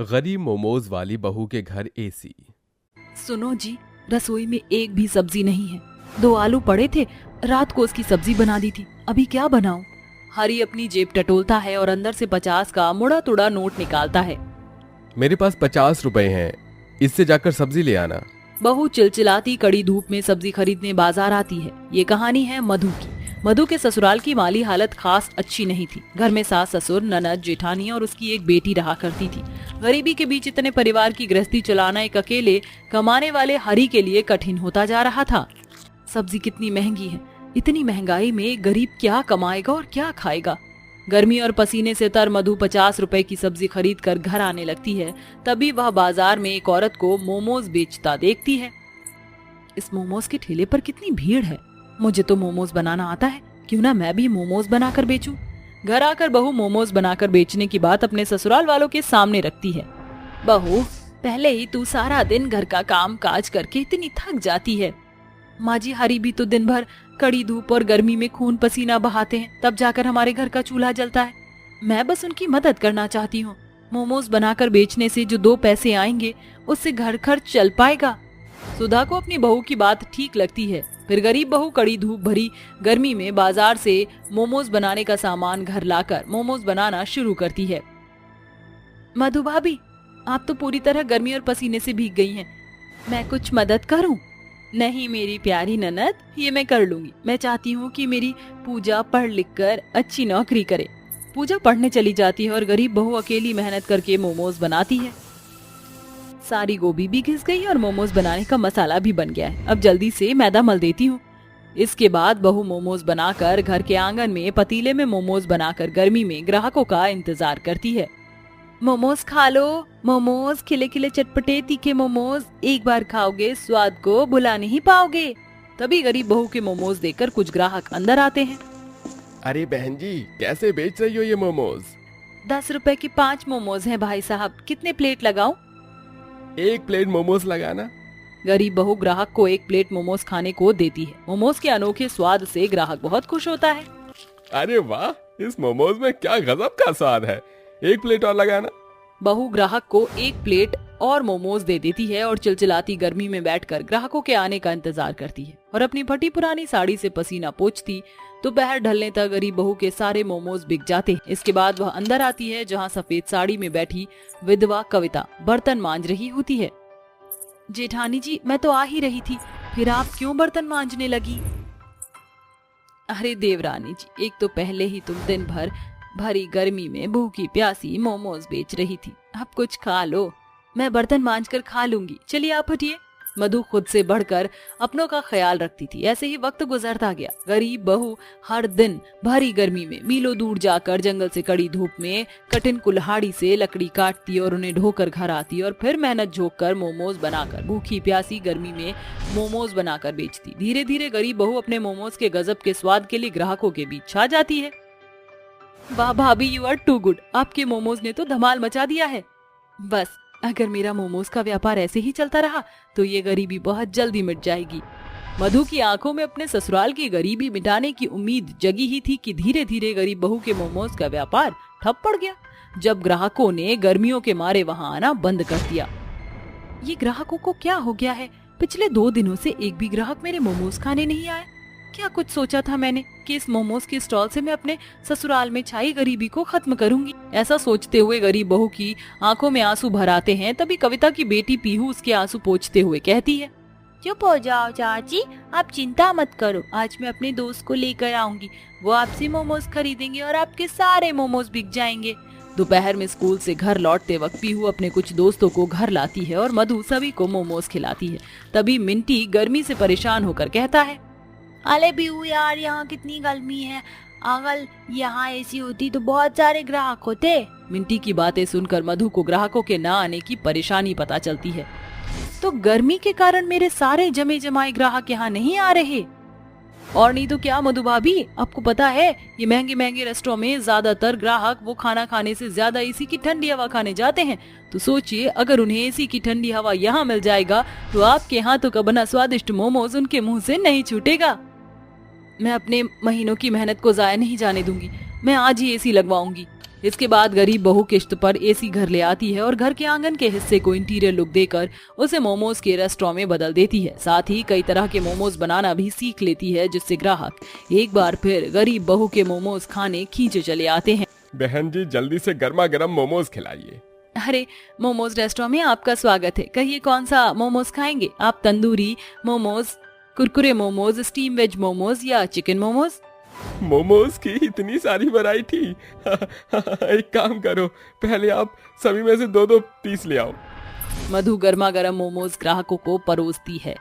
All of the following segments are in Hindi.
गरीब मोमोज वाली बहू के घर एसी। सुनो जी, रसोई में एक भी सब्जी नहीं है। 2 आलू पड़े थे, रात को उसकी सब्जी बना दी थी। अभी क्या बनाऊं? हरी अपनी जेब टटोलता है और अंदर से 50 का मुड़ा तुड़ा नोट निकालता है। मेरे पास 50 रुपए हैं, इससे जाकर सब्जी ले आना। बहू चिलचिलाती कड़ी धूप में सब्जी खरीदने बाजार आती है। ये कहानी है मधु की। मधु के ससुराल की माली हालत खास अच्छी नहीं थी। घर में सास ससुर, ननद, जेठानी और उसकी एक बेटी रहा करती थी। गरीबी के बीच इतने परिवार की गृहस्थी चलाना एक अकेले कमाने वाले हरी के लिए कठिन होता जा रहा था। सब्जी कितनी महंगी है। इतनी महंगाई में गरीब क्या कमाएगा और क्या खाएगा। गर्मी और पसीने से तर मधु 50 रुपए की सब्जी खरीद कर घर आने लगती है। तभी वह बाजार में एक औरत को मोमोज बेचता देखती है। इस मोमोज के ठेले पर कितनी भीड़ है। मुझे तो मोमोज बनाना आता है, क्यों ना मैं भी मोमोज बनाकर बेचूं। घर आकर बहू मोमोज बनाकर बेचने की बात अपने ससुराल वालों के सामने रखती है। बहू, पहले ही तू सारा दिन घर का काम काज करके इतनी थक जाती है। माँ जी, हरी भी तो दिन भर कड़ी धूप और गर्मी में खून पसीना बहाते हैं, तब जाकर हमारे घर का चूल्हा जलता है। मैं बस उनकी मदद करना चाहती हूँ। मोमोज बनाकर बेचने से जो 2 पैसे आएंगे, उससे घर खर्च चल पाएगा। सुधा को अपनी बहू की बात ठीक लगती है। फिर गरीब बहू कड़ी धूप भरी गर्मी में बाजार से मोमोज बनाने का सामान घर लाकर मोमोज बनाना शुरू करती है। मधु भाभी, आप तो पूरी तरह गर्मी और पसीने से भीग गई हैं। मैं कुछ मदद करूं? नहीं मेरी प्यारी ननद, ये मैं कर लूंगी। मैं चाहती हूँ कि मेरी पूजा पढ़ लिख कर अच्छी नौकरी करे। पूजा पढ़ने चली जाती है और गरीब बहू अकेली मेहनत करके मोमोज बनाती है। सारी गोभी भी घिस गई और मोमोज बनाने का मसाला भी बन गया है। अब जल्दी से मैदा मल देती हूँ। इसके बाद बहू मोमोज बनाकर घर के आंगन में पतीले में मोमोज बनाकर गर्मी में ग्राहकों का इंतजार करती है। मोमोज खा लो, मोमोज खिले खिले चटपटे तीखे मोमोज, एक बार खाओगे स्वाद को भुला नहीं पाओगे। तभी गरीब बहू के मोमोज देखकर कुछ ग्राहक अंदर आते हैं। अरे बहन जी, कैसे बेच रही हो ये मोमोज? 10 रुपए की 5 मोमोज हैं भाई साहब, कितने प्लेट लगाऊं? 1 प्लेट मोमोज लगाना। गरीब बहू ग्राहक को 1 प्लेट मोमोज खाने को देती है। मोमोज के अनोखे स्वाद से ग्राहक बहुत खुश होता है। अरे वाह, इस मोमोज में क्या गजब का स्वाद है, 1 प्लेट और लगाना। बहू ग्राहक को 1 प्लेट और मोमोज दे देती है और चिलचिलाती गर्मी में बैठकर ग्राहकों के आने का इंतजार करती है और अपनी फटी पुरानी साड़ी से पसीना पोंछती। दोपहर ढलने तक गरीब बहू के सारे मोमोज बिक जाते हैं। इसके बाद वह अंदर आती है, जहाँ सफेद साड़ी में बैठी विधवा कविता बर्तन मांज रही होती है। जेठानी जी, मैं तो आ ही रही थी, फिर आप क्यों बर्तन मांजने लगी? अरे देवरानी जी, एक तो पहले ही तुम दिन भर भरी गर्मी में भूखी प्यासी मोमोज बेच रही थी, अब कुछ खा लो। मैं बर्तन मांज कर खा लूंगी, चलिए आप हटिए। मधु खुद से बढ़कर अपनों का ख्याल रखती थी। ऐसे ही वक्त गुजरता गया। गरीब बहू हर दिन भारी गर्मी में मीलों दूर जाकर जंगल से कड़ी धूप में कठिन कुल्हाड़ी से लकड़ी काटती और उन्हें ढोकर घर आती और फिर मेहनत झोंक कर मोमोज बनाकर भूखी प्यासी गर्मी में मोमोज बनाकर बेचती। धीरे धीरे गरीब बहू अपने मोमोज के गजब के स्वाद के लिए ग्राहकों के बीच छा जाती है। वाह भाभी, यू आर टू गुड। आपके मोमोज ने तो धमाल मचा दिया है। बस अगर मेरा मोमोज का व्यापार ऐसे ही चलता रहा तो ये गरीबी बहुत जल्दी मिट जाएगी। मधु की आंखों में अपने ससुराल की गरीबी मिटाने की उम्मीद जगी ही थी कि धीरे धीरे गरीब बहू के मोमोज का व्यापार ठप पड़ गया, जब ग्राहकों ने गर्मियों के मारे वहां आना बंद कर दिया। ये ग्राहकों को क्या हो गया है? पिछले 2 दिनों से एक भी ग्राहक मेरे मोमोज खाने नहीं आया। क्या कुछ सोचा था मैंने कि इस मोमोज के स्टॉल से मैं अपने ससुराल में छाई गरीबी को खत्म करूंगी। ऐसा सोचते हुए गरीब बहू की आंखों में आंसू भर आते हैं। तभी कविता की बेटी पीहू उसके आंसू पोंछते हुए कहती है, चुप हो जाओ चाची, आप चिंता मत करो। आज मैं अपने दोस्त को लेकर आऊंगी, वो आपसे मोमोज खरीदेंगे और आपके सारे मोमोज बिक जाएंगे। दोपहर में स्कूल से घर लौटते वक्त पीहू अपने कुछ दोस्तों को घर लाती है और मधु सभी को मोमोज खिलाती है। तभी मिंटी गर्मी से परेशान होकर कहता है, अरे पीहू यार, यहाँ कितनी गर्मी है, अगर यहाँ एसी होती तो बहुत सारे ग्राहक होते। मिंटी की बातें सुनकर मधु को ग्राहकों के न आने की परेशानी पता चलती है। तो गर्मी के कारण मेरे सारे जमे जमाए ग्राहक यहाँ नहीं आ रहे। और नहीं तो क्या मधु भाभी, आपको पता है ये महंगे महंगे रेस्टोरेंट में ज्यादातर ग्राहक वो खाना खाने से ज्यादा एसी की ठंडी हवा खाने जाते हैं। तो सोचिए, अगर उन्हें एसी की ठंडी हवा यहाँ मिल जाएगा तो आपके हाथों का बना स्वादिष्ट मोमोज उनके मुंह से नहीं छूटेगा। मैं अपने महीनों की मेहनत को जाया नहीं जाने दूंगी। मैं आज ही एसी लगवाऊंगी। इसके बाद गरीब बहू किश्त पर एसी घर ले आती है और घर के आंगन के हिस्से को इंटीरियर लुक देकर उसे मोमोज के रेस्टोरेंट में बदल देती है। साथ ही कई तरह के मोमोज बनाना भी सीख लेती है, जिससे ग्राहक एक बार फिर गरीब बहू के मोमोज खाने खींचे चले आते हैं। बहन जी जल्दी से गर्मा गर्म मोमोज खिलाइए। अरे मोमोज रेस्टोरेंट में आपका स्वागत है, कहिए कौन सा मोमोज खाएंगे आप? तंदूरी मोमोज, कुरकुरे मोमोज, स्टीम वेज मोमोज या चिकन मोमोज? मोमोज की इतनी सारी वैरायटी। एक काम करो, पहले आप सभी में से 2-2 पीस ले आओ। मधु गर्मा गर्म मोमोज ग्राहकों को परोसती है।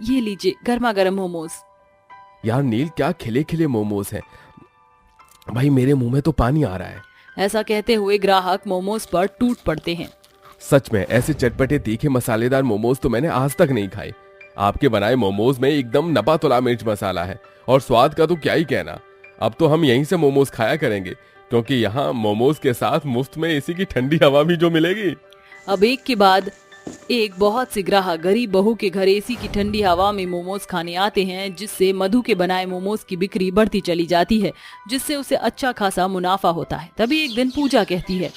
ये लीजिए गर्मा गर्म मोमोज। यार नील क्या खिले खिले मोमोज हैं। भाई मेरे मुंह में तो पानी आ रहा है। ऐसा कहते हुए ग्राहक मोमोज पर टूट पड़ते हैं। सच में ऐसे चटपटे तीखे मसालेदार मोमोज तो मैंने आज तक नहीं खाए। आपके बनाए मोमोज में एकदम नपा तुला मिर्च मसाला है और स्वाद का तो क्या ही कहना। अब तो हम यहीं से मोमोज खाया करेंगे, क्योंकि यहाँ मोमोज के साथ मुफ्त में एसी की ठंडी हवा भी जो मिलेगी। अब एक के बाद एक बहुत से ग्राहक गरीब बहू के घर एसी की ठंडी हवा में मोमोज खाने आते हैं, जिससे मधु के बनाए मोमोज की बिक्री बढ़ती चली जाती है, जिससे उसे अच्छा खासा मुनाफा होता है। तभी एक दिन पूजा कहती है,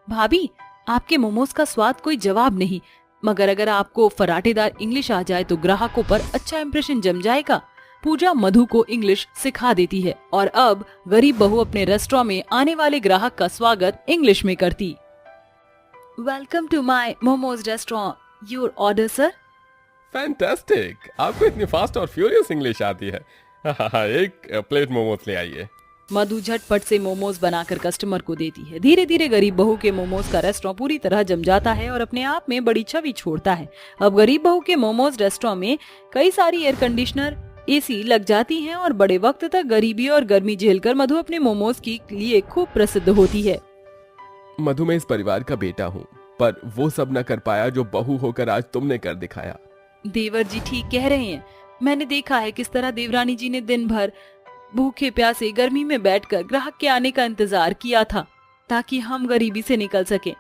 भाभी आपके मोमोज का स्वाद कोई जवाब नहीं, मगर अगर आपको फराटेदार इंग्लिश आ जाए तो ग्राहकों पर अच्छा इंप्रेशन जम जाएगा। पूजा मधु को इंग्लिश सिखा देती है और अब गरीब बहू अपने रेस्टोरेंट में आने वाले ग्राहक का स्वागत इंग्लिश में करती। Welcome to my momos restaurant, your order sir. Fantastic, आपको इतनी फास्ट और फ्यूरियस इंग्लिश आती है। एक प्लेट मोमोज ले आइए। मधु झटपट से मोमोज बनाकर कस्टमर को देती है। धीरे धीरे गरीब बहू के मोमोज का रेस्टोरेंट पूरी तरह जम जाता है और अपने आप में बड़ी छवि छोड़ता है। अब गरीब बहू के मोमोज रेस्टोरेंट में कई सारी एयर कंडीशनर, एसी लग जाती हैं और बड़े वक्त तक गरीबी और गर्मी झेलकर मधु अपने मोमोज के लिए खूब प्रसिद्ध होती है। मधु मैं इस परिवार का बेटा हूँ, पर वो सब न कर पाया जो बहू होकर आज तुमने कर दिखाया। देवर जी ठीक कह रहे हैं। मैंने देखा है किस तरह देवरानी जी ने दिन भर भूखे प्यासे गर्मी में बैठकर ग्राहक के आने का इंतजार किया था, ताकि हम गरीबी से निकल सके।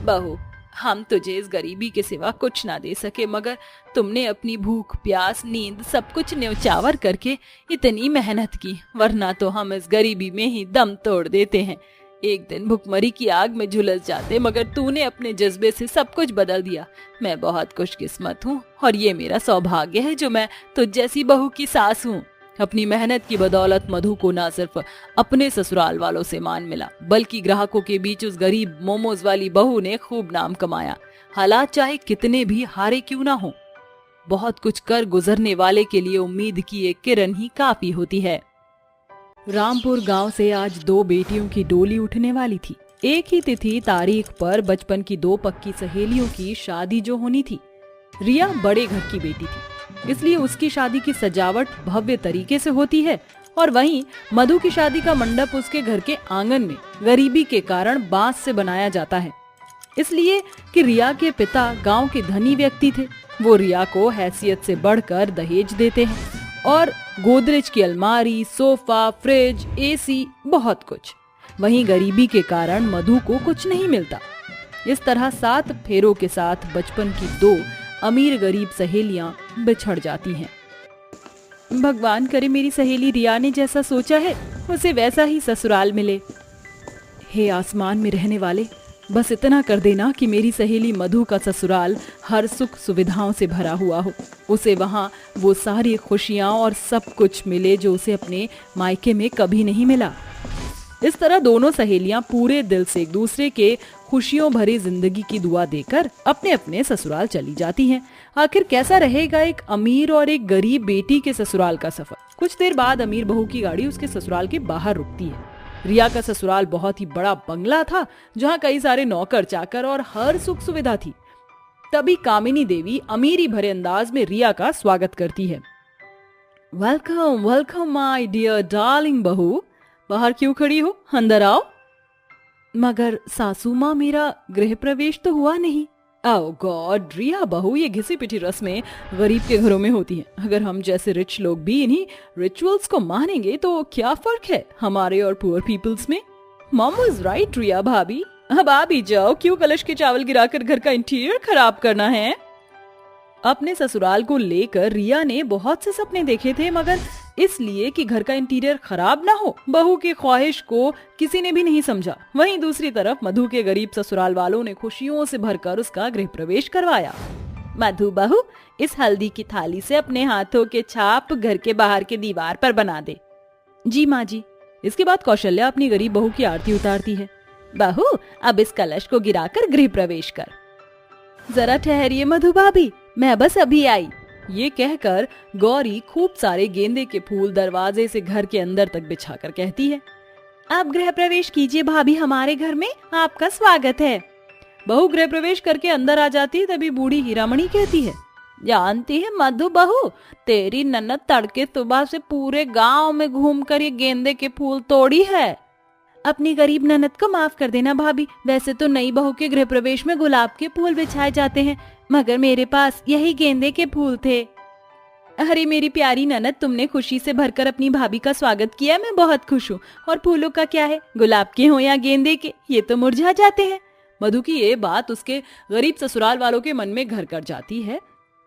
बहू, हम तुझे इस गरीबी के सिवा कुछ ना दे सके, मगर तुमने अपनी भूख प्यास नींद सब कुछ न्यौछावर करके इतनी मेहनत की, वरना तो हम इस गरीबी में ही दम तोड़ देते हैं। एक दिन भुखमरी की आग में झुलस जाते, मगर तूने अपने जज्बे से सब कुछ बदल दिया। मैं बहुत खुशकिस्मत हूँ और ये मेरा सौभाग्य है जो मैं तुझ जैसी बहू की सास हूँ। अपनी मेहनत की बदौलत मधु को न सिर्फ अपने ससुराल वालों से मान मिला, बल्कि ग्राहकों के बीच उस गरीब मोमोज वाली बहू ने खूब नाम कमाया। हालात चाहे कितने भी हारे क्यों ना हो, बहुत कुछ कर गुजरने वाले के लिए उम्मीद की एक किरण ही काफी होती है। रामपुर गांव से आज 2 बेटियों की डोली उठने वाली थी। एक ही तिथि तारीख पर बचपन की 2 पक्की सहेलियों की शादी जो होनी थी। रिया बड़े घर की बेटी थी, इसलिए उसकी शादी की सजावट भव्य तरीके से होती है, और वहीं मधु की शादी का मंडप उसके घर के आंगन में गरीबी के कारण बांस से बनाया जाता है, इसलिए कि रिया के पिता गांव के धनी व्यक्ति थे। वो रिया को हैसियत से बढ़कर दहेज देते हैं और गोदरेज की अलमारी, सोफा, फ्रिज, एसी, बहुत कुछ। वहीं गरीबी के कारण मधु को कुछ नहीं मिलता। इस तरह 7 फेरों के साथ बचपन की 2 अमीर गरीब सहेलियां बिछड़ जाती हैं। भगवान करे मेरी सहेली रिया ने जैसा सोचा है उसे वैसा ही ससुराल मिले। हे आसमान में रहने वाले, बस इतना कर देना कि मेरी सहेली मधु का ससुराल हर सुख सुविधाओं से भरा हुआ हो। उसे वहाँ वो सारी खुशियाँ और सब कुछ मिले जो उसे अपने मायके में कभी नहीं मिला। इस तरह दोनों सहेलियां पूरे दिल से एक दूसरे के खुशियों भरी जिंदगी की दुआ देकर अपने अपने ससुराल चली जाती हैं। आखिर कैसा रहेगा एक अमीर और एक गरीब बेटी के ससुराल का सफर? कुछ देर बाद अमीर बहू की गाड़ी उसके ससुराल के बाहर रुकती है। रिया का ससुराल बहुत ही बड़ा बंगला था, जहाँ कई सारे नौकर चाकर और हर सुख सुविधा थी। तभी कामिनी देवी अमीरी भरे अंदाज में रिया का स्वागत करती है। Welcome welcome my dear darling बहू, बाहर क्यों खड़ी हो, अंदर आओ। मगर सासू माँ, मेरा गृह प्रवेश तो हुआ नहीं। ओह गॉड रिया बहू, ये घिसी पिटी रस्में गरीब के घरों में होती हैं। अगर हम जैसे रिच लोग भी इन्हीं रिचुअल्स को मानेंगे तो क्या फर्क है हमारे और पुअर पीपल्स में? मॉम वाज राइट रिया भाभी, अब आ भी जाओ, क्यों कलश के चावल गिराकर घर का इंटीरियर खराब करना है। अपने ससुराल को लेकर रिया ने बहुत से सपने देखे थे, मगर इसलिए कि घर का इंटीरियर खराब ना हो। बहू की ख्वाहिश को किसी ने भी नहीं समझा। वहीं दूसरी तरफ मधु के गरीब ससुराल वालों ने खुशियों से भरकर उसका गृह प्रवेश करवाया। मधु बहू, इस हल्दी की थाली से अपने हाथों के छाप घर के बाहर के दीवार पर बना दे। जी माँ जी। इसके बाद कौशल्या अपनी गरीब बहू की आरती उतारती है। बहू, अब इस कलश को गिराकर गृह प्रवेश कर। जरा ठहरिए मधु भाभी, मैं बस अभी आई। ये कहकर गौरी खूब सारे गेंदे के फूल दरवाजे से घर के अंदर तक बिछाकर कहती है, आप गृह प्रवेश कीजिए भाभी, हमारे घर में आपका स्वागत है। बहू गृह प्रवेश करके अंदर आ जाती है। तभी बूढ़ी हीरामणि कहती है, जानती है मधु बहू, तेरी ननद तड़के सुबह से पूरे गांव में घूमकर ये गेंदे के फूल तोड़ी है। अपनी गरीब ननद को माफ कर देना भाभी, वैसे तो नई बहू के गृह प्रवेश में गुलाब के फूल बिछाए जाते हैं, मगर मेरे पास यही गेंदे के फूल थे। अरे मेरी प्यारी ननद, तुमने खुशी से भरकर अपनी भाभी का स्वागत किया, मैं बहुत खुश हूँ। और फूलों का क्या है, गुलाब के हो या गेंदे के, ये तो मुरझा जाते हैं। मधु की ये बात उसके गरीब ससुराल वालों के मन में घर कर जाती है।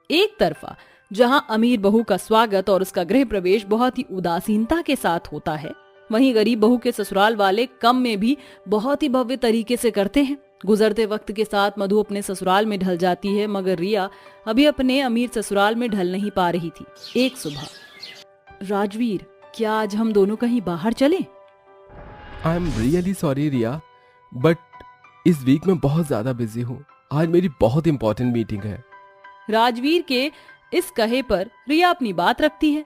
एक तरफा जहाँ अमीर बहू का स्वागत और उसका गृह प्रवेश बहुत ही उदासीनता के साथ होता है, वहीं गरीब बहू के ससुराल वाले कम में भी बहुत ही भव्य तरीके से करते हैं। गुजरते वक्त के साथ मधु अपने ससुराल में ढल जाती है, मगर रिया अभी अपने अमीर ससुराल में ढल नहीं पा रही थी। एक सुबह, राजवीर, क्या आज हम दोनों कहीं बाहर चलें? I am really sorry Riya, but इस वीक में बहुत ज्यादा बिजी हूँ। आज मेरी बहुत इंपॉर्टेंट मीटिंग है। राजवीर के इस कहे पर रिया अपनी बात रखती है।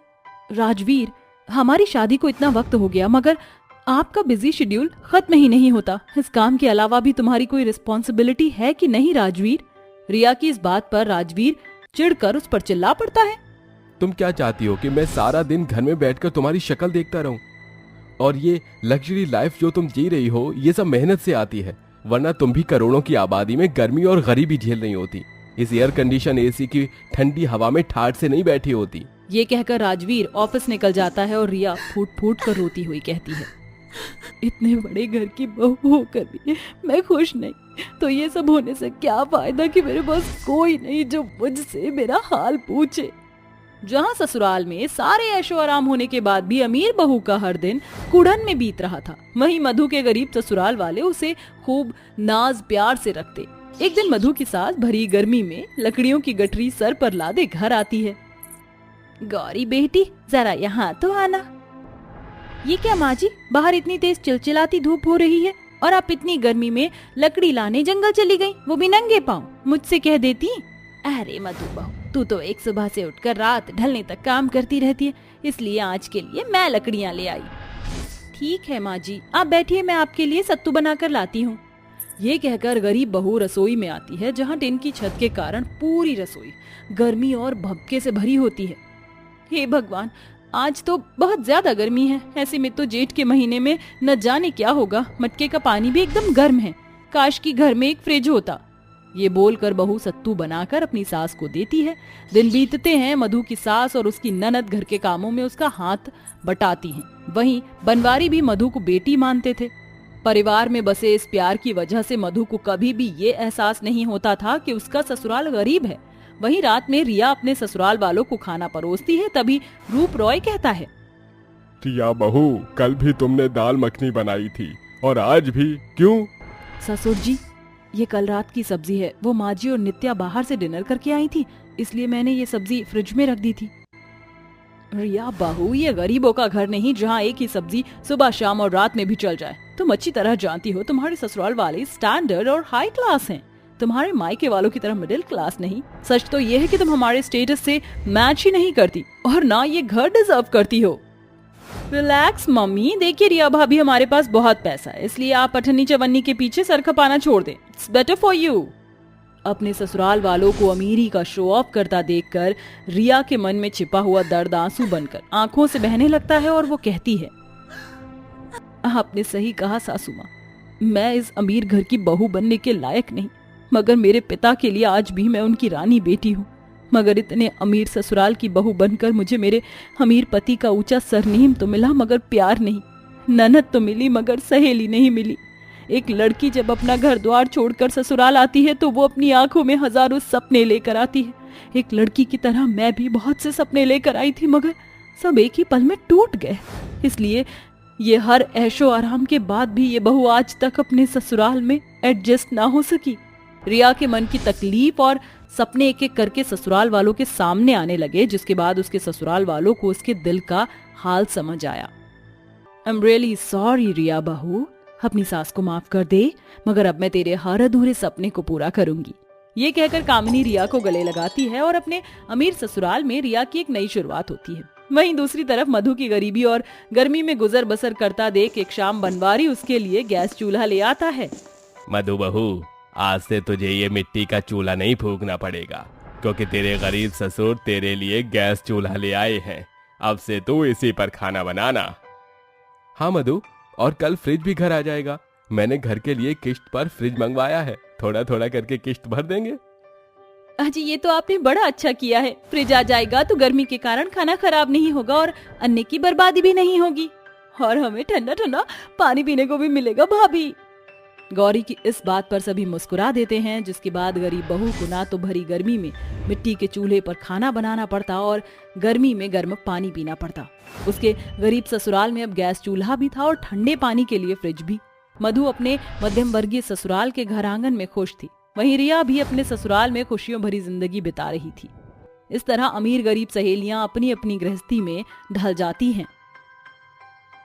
राजवीर, हमारी शादी को इतना वक्त हो गया, मगर आपका बिजी शेड्यूल खत्म ही नहीं होता। इस काम के अलावा भी तुम्हारी कोई रिस्पॉन्सिबिलिटी है कि नहीं राजवीर? रिया की इस बात पर राजवीर चिढ़कर उस पर चिल्ला पड़ता है। तुम क्या चाहती हो कि मैं सारा दिन घर में बैठकर तुम्हारी शक्ल देखता रहूं? और ये लग्जरी लाइफ जो तुम जी रही हो, ये सब मेहनत से आती है, वरना तुम भी करोड़ों की आबादी में गर्मी और गरीबी झेल नहीं होती। इस एयर कंडीशन एसी की ठंडी हवा में ठाठ से नहीं बैठी होती। ये कहकर राजवीर ऑफिस निकल जाता है और रिया फूट फूट कर रोती हुई कहती है, इतने बड़े घर की बहू होकर भी मैं खुश नहीं, तो ये सब होने से क्या फायदा कि मेरे पास कोई नहीं जो मुझसे मेरा हाल पूछे। जहाँ ससुराल में सारे ऐशो आराम होने के बाद भी अमीर बहू का हर दिन कुड़न में बीत रहा था, वहीं मधु के गरीब ससुराल वाले उसे खूब नाज प्यार से रखते। एक दिन मधु की सास भरी गर्मी में लकड़ियों की गठरी सर पर लादे घर आती है। गौरी बेटी, जरा यहाँ तो आना। ये क्या माँ जी, बाहर इतनी तेज चिलचिलाती धूप हो रही है और आप इतनी गर्मी में लकड़ी लाने जंगल चली गई, वो भी नंगे पांव। मुझसे कह देती। अरे मधु बहू, तू तो एक सुबह से उठकर रात ढलने तक काम करती रहती है, इसलिए आज के लिए मैं लकड़ियाँ ले आई। ठीक है माँ जी, आप बैठिए, मैं आपके लिए सत्तू बनाकर लाती हूँ। ये कहकर गरीब बहू रसोई में आती है, जहाँ टिन की छत के कारण पूरी रसोई गर्मी और भभके से भरी होती है। हे भगवान, आज तो बहुत ज्यादा गर्मी है। ऐसे में तो जेठ के महीने में न जाने क्या होगा। मटके का पानी भी एकदम गर्म है। काश की घर में एक फ्रिज होता। ये बोलकर बहू सत्तू बनाकर अपनी सास को देती है। दिन बीतते हैं, मधु की सास और उसकी ननद घर के कामों में उसका हाथ बटाती हैं। वहीं बनवारी भी मधु को बेटी मानते थे। परिवार में बसे इस प्यार की वजह से मधु को कभी भी ये एहसास नहीं होता था कि उसका ससुराल गरीब है। वहीं रात में रिया अपने ससुराल वालों को खाना परोसती है, तभी रूप रॉय कहता है, रिया बहू, कल भी तुमने दाल मखनी बनाई थी और आज भी क्यों? ससुर जी, ये कल रात की सब्जी है। वो माँ जी और नित्या बाहर से डिनर करके आई थी, इसलिए मैंने ये सब्जी फ्रिज में रख दी थी। रिया बहू, ये गरीबों का घर नहीं जहाँ एक ही सब्जी सुबह शाम और रात में भी चल जाए। तुम अच्छी तरह जानती हो तुम्हारे ससुराल वाले स्टैंडर्ड और हाई क्लास हैं, तुम्हारे मायके वालों की तरह मिडिल क्लास नहीं। सच तो ये है कि तुम हमारे स्टेटस से मैच ही नहीं करती और ना ये घर डिजर्व करती हो। रिलैक्स मम्मी, देखिए रिया भाभी, हमारे पास बहुत पैसा है, इसलिए आप अठन्नी चवन्नी के पीछे सर खपाना छोड़ दें। It's better for you. अपने ससुराल वालों को अमीरी का शो ऑफ करता देखकर रिया के मन में छिपा हुआ दर्द आंसू बनकर आंखों से बहने लगता है और वो कहती है, आपने सही कहा सासू माँ, मैं इस अमीर घर की बहू बनने के लायक नहीं, मगर मेरे पिता के लिए आज भी मैं उनकी रानी बेटी हूँ। मगर इतने अमीर ससुराल की बहू बनकर मुझे मेरे अमीर पति का ऊंचा सरनेम तो मिला, मगर प्यार नहीं। ननद तो मिली, मगर सहेली नहीं मिली। एक लड़की जब अपना घर द्वार छोड़कर ससुराल आती है तो वो अपनी आंखों में हजारों सपने लेकर आती है। एक लड़की की तरह मैं भी बहुत से सपने लेकर आई थी, मगर सब एक ही पल में टूट गए। इसलिए ये हर ऐशो आराम के बाद भी ये बहू आज तक अपने ससुराल में एडजस्ट ना हो सकी। रिया के मन की तकलीफ और सपने एक एक करके ससुराल वालों के सामने आने लगे, जिसके बाद उसके ससुराल वालों को उसके दिल का हाल समझ आया। आई एम रियली सॉरी रिया बहू, अपनी सास को माफ कर दे, मगर अब मैं तेरे हर अधूरे सपने को पूरा करूंगी। ये कहकर कामिनी रिया को गले लगाती है और अपने अमीर ससुराल में रिया की एक नई शुरुआत होती है। वहीं दूसरी तरफ मधु की गरीबी और गर्मी में गुजर बसर करता देख एक शाम बनवारी उसके लिए गैस चूल्हा ले आता है। मधु बहू, आज से तुझे ये मिट्टी का चूल्हा नहीं फूकना पड़ेगा, क्योंकि तेरे गरीब ससुर तेरे लिए गैस चूल्हा ले आए हैं। अब से तू इसी पर खाना बनाना। हाँ मधु, और कल फ्रिज भी घर आ जाएगा। मैंने घर के लिए किश्त पर फ्रिज मंगवाया है, थोड़ा थोड़ा करके किश्त भर देंगे। अजी ये तो आपने बड़ा अच्छा किया है। फ्रिज आ जाएगा तो गर्मी के कारण खाना खराब नहीं होगा और अन्न की बर्बादी भी नहीं होगी, और हमें ठंडा ठंडा पानी पीने को भी मिलेगा। भाभी, गौरी की इस बात पर सभी मुस्कुरा देते हैं, जिसके बाद गरीब बहू को ना तो भरी गर्मी में मिट्टी के चूल्हे पर खाना बनाना पड़ता और गर्मी में गर्म पानी पीना पड़ता। उसके गरीब ससुराल में अब गैस चूल्हा भी था और ठंडे पानी के लिए फ्रिज भी। मधु अपने मध्यम वर्गीय ससुराल के घर आंगन में खुश थी, वहीं रिया भी अपने ससुराल में खुशियों भरी जिंदगी बिता रही थी। इस तरह अमीर गरीब सहेलियां अपनी अपनी गृहस्थी में ढल जाती हैं